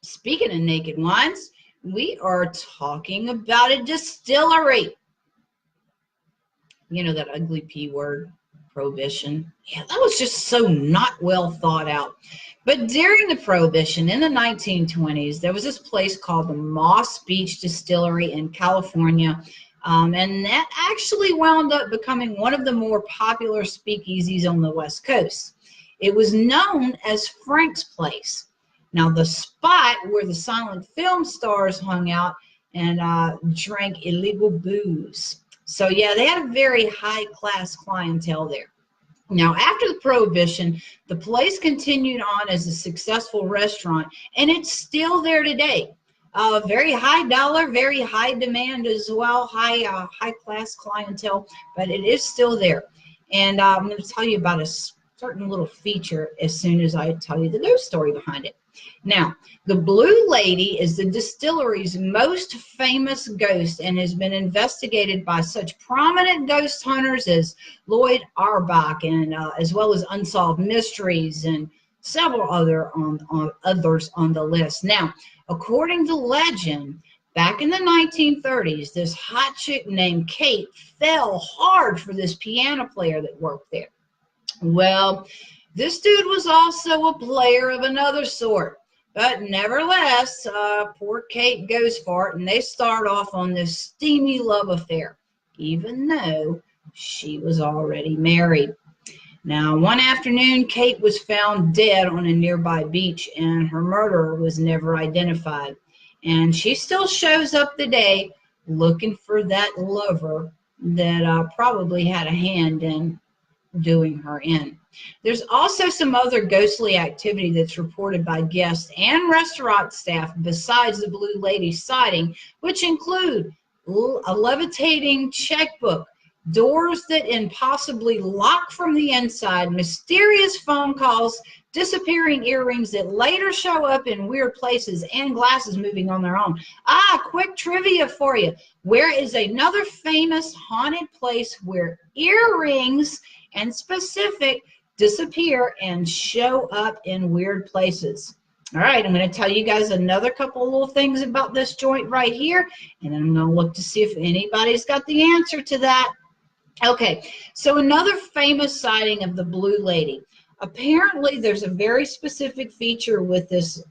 speaking of naked wines, we are talking about a distillery. You know that ugly P word, prohibition. Yeah, that was just so not well thought out. But during the Prohibition in the 1920s, there was this place called the Moss Beach Distillery in California. And that actually wound up becoming one of the more popular speakeasies on the West Coast. It was known as Frank's Place. Now, the spot where the silent film stars hung out and drank illegal booze. So, yeah, they had a very high-class clientele there. Now, after the Prohibition, the place continued on as a successful restaurant, and it's still there today. Very high dollar, very high demand as well, high-class clientele, but it is still there. And I'm going to tell you about a certain little feature as soon as I tell you the ghost story behind it. Now, the Blue Lady is the distillery's most famous ghost and has been investigated by such prominent ghost hunters as Lloyd Auerbach and as well as Unsolved Mysteries and several others on the list. Now, according to legend, back in the 1930s, this hot chick named Kate fell hard for this piano player that worked there. Well, this dude was also a player of another sort. But nevertheless, poor Kate goes for it, and they start off on this steamy love affair, even though she was already married. Now, one afternoon, Kate was found dead on a nearby beach, and her murderer was never identified. And she still shows up today looking for that lover that probably had a hand in doing her in. There's also some other ghostly activity that's reported by guests and restaurant staff besides the Blue Lady sighting, which include a levitating checkbook, doors that impossibly lock from the inside, mysterious phone calls, disappearing earrings that later show up in weird places, and glasses moving on their own. Quick trivia for you. Where is another famous haunted place where earrings and specific disappear and show up in weird places? All right, I'm going to tell you guys another couple of little things about this joint right here, and then I'm going to look to see if anybody's got the answer to that. Okay, so another famous sighting of the Blue Lady. Apparently, there's a very specific feature with this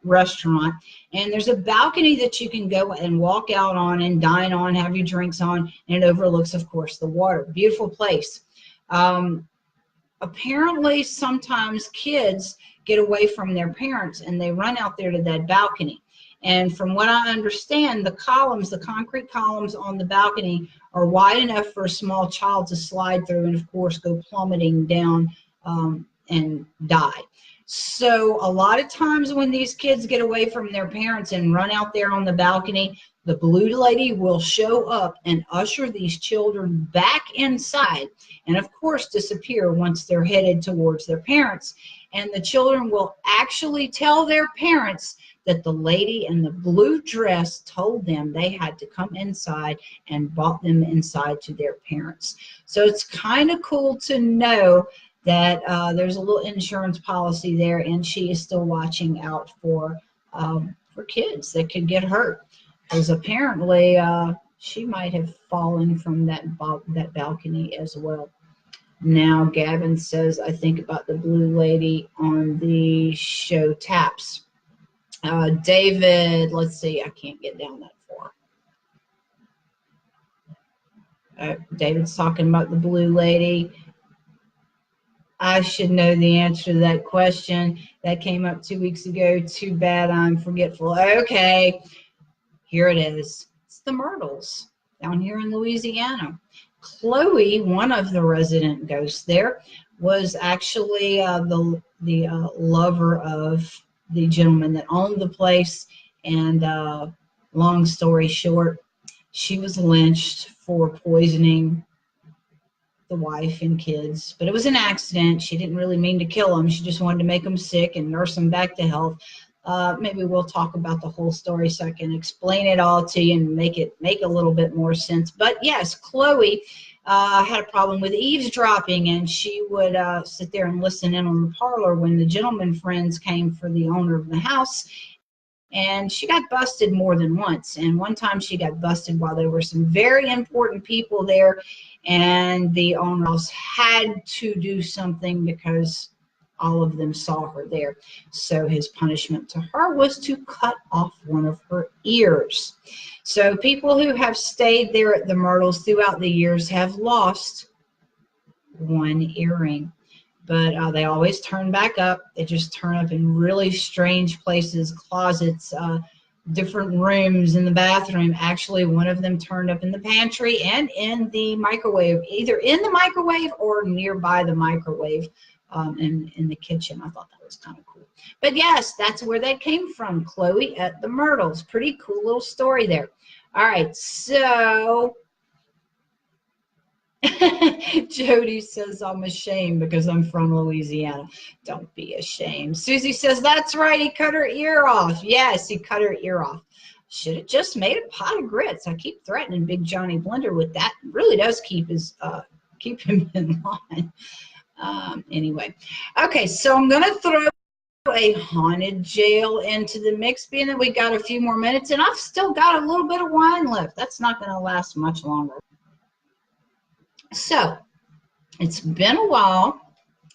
restaurant, and there's a balcony that you can go and walk out on and dine on, have your drinks on, and it overlooks, of course, the water. Beautiful place. Apparently, sometimes kids get away from their parents and they run out there to that balcony. And from what I understand, the columns, the concrete columns on the balcony are wide enough for a small child to slide through and, of course, go plummeting down and die. So a lot of times when these kids get away from their parents and run out there on the balcony, The blue lady will show up and usher these children back inside, and of course disappear once they're headed towards their parents. And the children will actually tell their parents that the lady in the blue dress told them they had to come inside and brought them inside to their parents. So it's kind of cool to know that there's a little insurance policy there, and she is still watching out for kids that could get hurt. Because apparently she might have fallen from that balcony as well. Now Gavin says, I think about the blue lady on the show Taps. David, let's see, I can't get down that far. David's talking about the blue lady. I should know the answer to that question. That came up 2 weeks ago. Too bad I'm forgetful. Okay. Here it is. It's the Myrtles down here in Louisiana. Chloe, one of the resident ghosts there, was actually the lover of the gentleman that owned the place. And long story short, she was lynched for poisoning the wife and kids. But it was an accident. She didn't really mean to kill them. She just wanted to make them sick and nurse them back to health. Maybe we'll talk about the whole story so I can explain it all to you and make a little bit more sense. But yes, Chloe had a problem with eavesdropping, and she would sit there and listen in on the parlor when the gentleman friends came for the owner of the house. And she got busted more than once. And one time she got busted while there were some very important people there, and the owner had to do something because all of them saw her there. So his punishment to her was to cut off one of her ears. So people who have stayed there at the Myrtles throughout the years have lost one earring. But they always turn back up. They just turn up in really strange places, closets, different rooms in the bathroom. Actually, one of them turned up in the pantry and in the microwave, either in the microwave or nearby the microwave. In the kitchen. I thought that was kind of cool. But yes, that's where that came from, Chloe at the Myrtles. Pretty cool little story there. All right, so Jody says, I'm ashamed because I'm from Louisiana. Don't be ashamed. Susie says, that's right, he cut her ear off. Yes, he cut her ear off. Should have just made a pot of grits. I keep threatening Big Johnny Blender with that. It really does keep him in line. Anyway, okay, so I'm going to throw a haunted jail into the mix, being that we got a few more minutes, and I've still got a little bit of wine left. That's not going to last much longer. So, it's been a while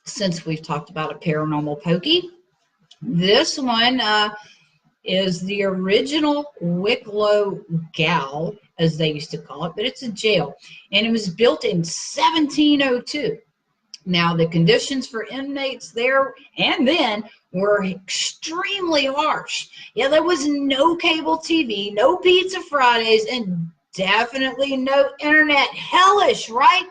since we've talked about a paranormal pokey. This one is the original Wicklow Gal, as they used to call it, but it's a jail, and it was built in 1702. Now, the conditions for inmates there and then were extremely harsh. Yeah, there was no cable TV, no Pizza Fridays, and definitely no internet. Hellish, right?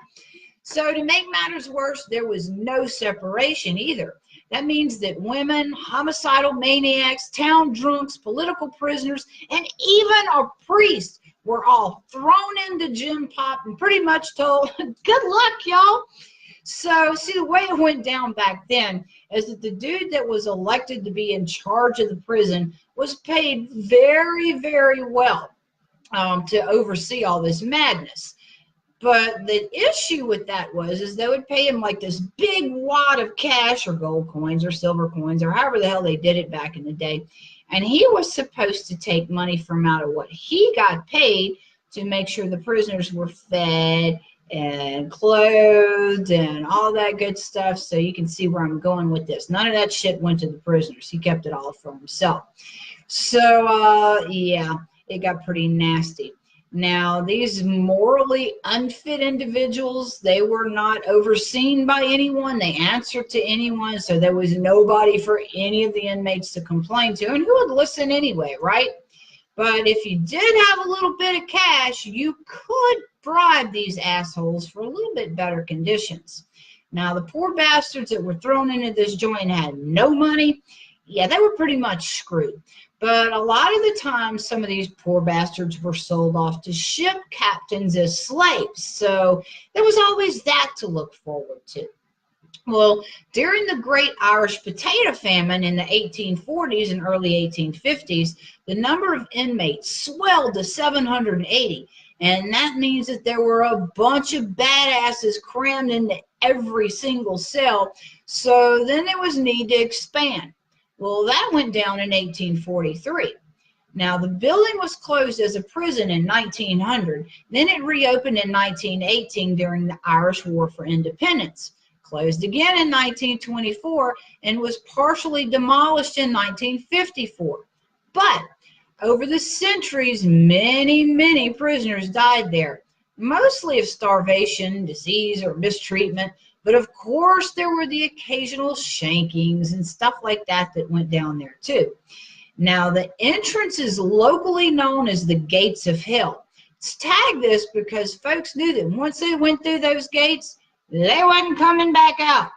So to make matters worse, there was no separation either. That means that women, homicidal maniacs, town drunks, political prisoners, and even a priest were all thrown into Gym Pop and pretty much told, good luck, y'all. So, see, the way it went down back then is that the dude that was elected to be in charge of the prison was paid very, very well to oversee all this madness. But the issue with that is they would pay him like this big wad of cash or gold coins or silver coins or however the hell they did it back in the day. And he was supposed to take money from out of what he got paid to make sure the prisoners were fed and clothed and all that good stuff. So you can see where I'm going with this. None of that shit went to the prisoners. He kept it all for himself. So, yeah, it got pretty nasty. Now, these morally unfit individuals, they were not overseen by anyone. They answered to anyone. So there was nobody for any of the inmates to complain to. And who would listen anyway, right? But if you did have a little bit of cash, you could bribe these assholes for a little bit better conditions. Now, the poor bastards that were thrown into this joint had no money, yeah, they were pretty much screwed. But a lot of the time, some of these poor bastards were sold off to ship captains as slaves. So there was always that to look forward to. Well, during the Great Irish Potato Famine in the 1840s and early 1850s, the number of inmates swelled to 780. And that means that there were a bunch of badasses crammed into every single cell. So then there was need to expand. Well, that went down in 1843. Now, the building was closed as a prison in 1900. Then it reopened in 1918 during the Irish War for Independence. Closed again in 1924 and was partially demolished in 1954. But over the centuries, many prisoners died there, mostly of starvation, disease, or mistreatment. But of course, there were the occasional shankings and stuff like that that went down there too. Now, the entrance is locally known as the Gates of Hell. It's tagged this because folks knew that once they went through those gates, they wasn't coming back out.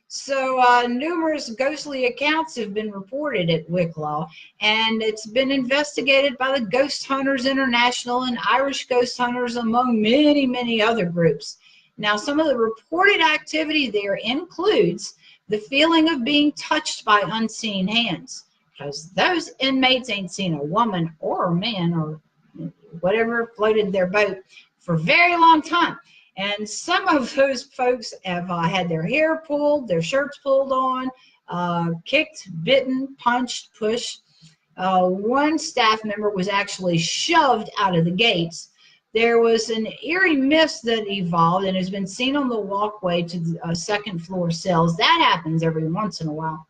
So numerous ghostly accounts have been reported at Wicklow, and it's been investigated by the Ghost Hunters International and Irish Ghost Hunters, among many other groups. Now, some of the reported activity there includes the feeling of being touched by unseen hands, because those inmates ain't seen a woman or a man or whatever floated their boat for a very long time. And some of those folks have had their hair pulled, their shirts pulled on, kicked, bitten, punched, pushed. One staff member was actually shoved out of the gates. There was an eerie mist that evolved and has been seen on the walkway to the second floor cells. That happens every once in a while.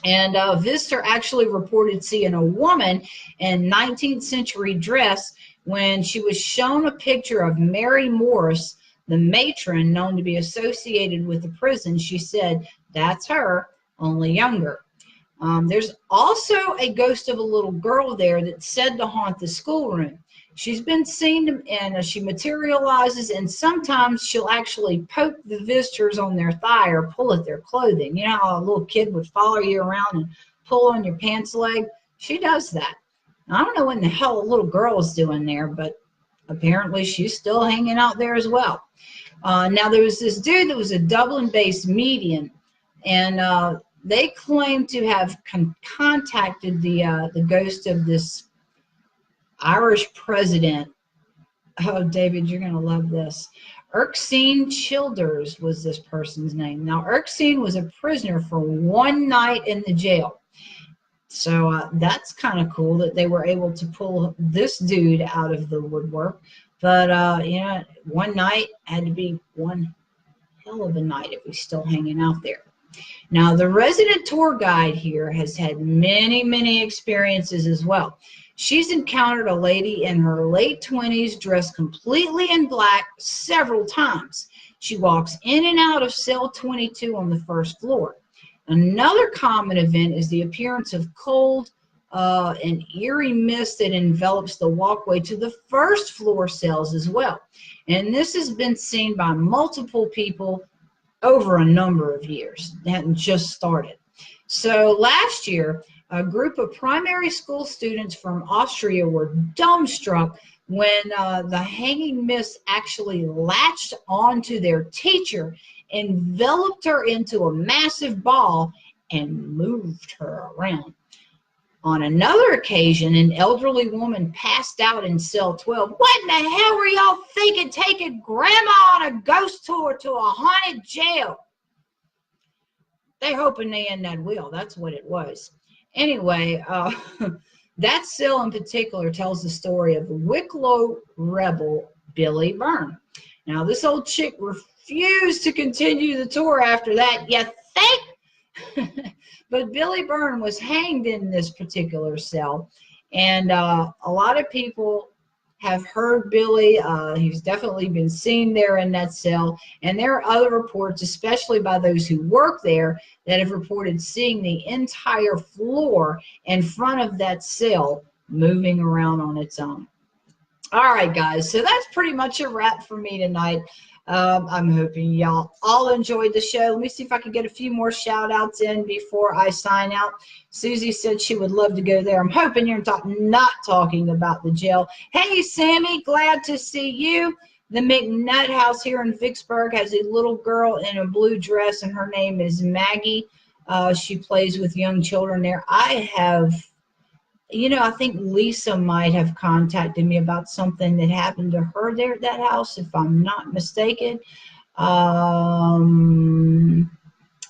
And a visitor actually reported seeing a woman in 19th century dress when she was shown a picture of Mary Morris, the matron known to be associated with the prison. She said, "That's her, only younger." There's also a ghost of a little girl there that's said to haunt the schoolroom. She's been seen, and she materializes, and sometimes she'll actually poke the visitors on their thigh or pull at their clothing. You know how a little kid would follow you around and pull on your pants leg? She does that. Now, I don't know what in the hell a little girl is doing there, but apparently she's still hanging out there as well. Now, there was this dude that was a Dublin-based medium, and they claim to have contacted the ghost of this Irish president. Oh, David, you're going to love this. Erskine Childers was this person's name. Now, Erskine was a prisoner for one night in the jail. So that's kind of cool that they were able to pull this dude out of the woodwork. But, you know, one night had to be one hell of a night if he's still hanging out there. Now, the resident tour guide here has had many experiences as well. She's encountered a lady in her late 20s dressed completely in black several times. She walks in and out of cell 22 on the first floor. Another common event is the appearance of cold and eerie mist that envelops the walkway to the first floor cells as well. And this has been seen by multiple people over a number of years. It hadn't just started. So last year, a group of primary school students from Austria were dumbstruck when the hanging mist actually latched onto their teacher, enveloped her into a massive ball, and moved her around. On another occasion, an elderly woman passed out in cell 12. What in the hell were y'all thinking, taking grandma on a ghost tour to a haunted jail? They hoping they in that wheel. That's what it was. Anyway, that cell in particular tells the story of the Wicklow rebel, Billy Byrne. Now, this old chick refused to continue the tour after that, you think? But Billy Byrne was hanged in this particular cell, and a lot of people have heard Billy. He's definitely been seen there in that cell, and there are other reports, especially by those who work there, that have reported seeing the entire floor in front of that cell moving around on its own. All right, guys, so that's pretty much a wrap for me tonight. I'm hoping y'all all enjoyed the show. Let me see if I can get a few more shout outs in before I sign out. Susie said she would love to go there. I'm hoping you're not talking about the jail. Hey, Sammy, glad to see you. The McNutt House here in Vicksburg has a little girl in a blue dress, and her name is Maggie. She plays with young children there. I have, I think Lisa might have contacted me about something that happened to her there at that house, if I'm not mistaken.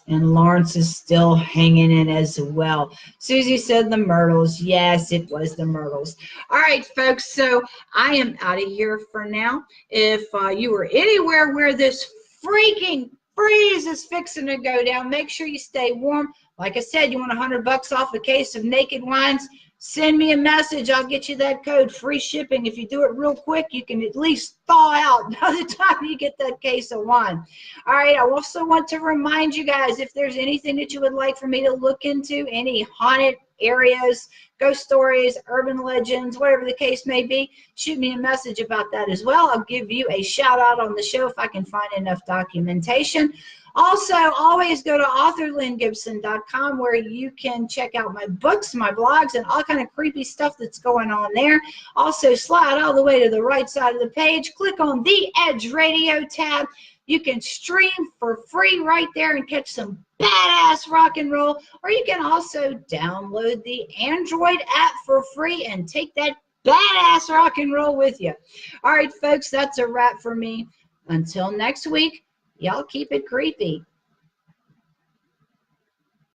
And Lawrence is still hanging in as well. Susie said the Myrtles. Yes, it was the Myrtles. All right, folks, so I am out of here for now. If you were anywhere where this freaking freeze is fixing to go down, make sure you stay warm. Like I said, you want $100 off a case of Naked Wines, send me a message. I'll get you that code. Free shipping. If you do it real quick, you can at least thaw out by the time you get that case of wine. All right. I also want to remind you guys, if there's anything that you would like for me to look into, any haunted areas, ghost stories, urban legends, whatever the case may be, shoot me a message about that as well. I'll give you a shout out on the show if I can find enough documentation. Also, always go to authorlynnGibson.com where you can check out my books, my blogs, and all kind of creepy stuff that's going on there. Also, slide all the way to the right side of the page. Click on the Edge Radio tab. You can stream for free right there and catch some badass rock and roll. Or you can also download the Android app for free and take that badass rock and roll with you. All right, folks, that's a wrap for me. Until next week. Y'all keep it creepy.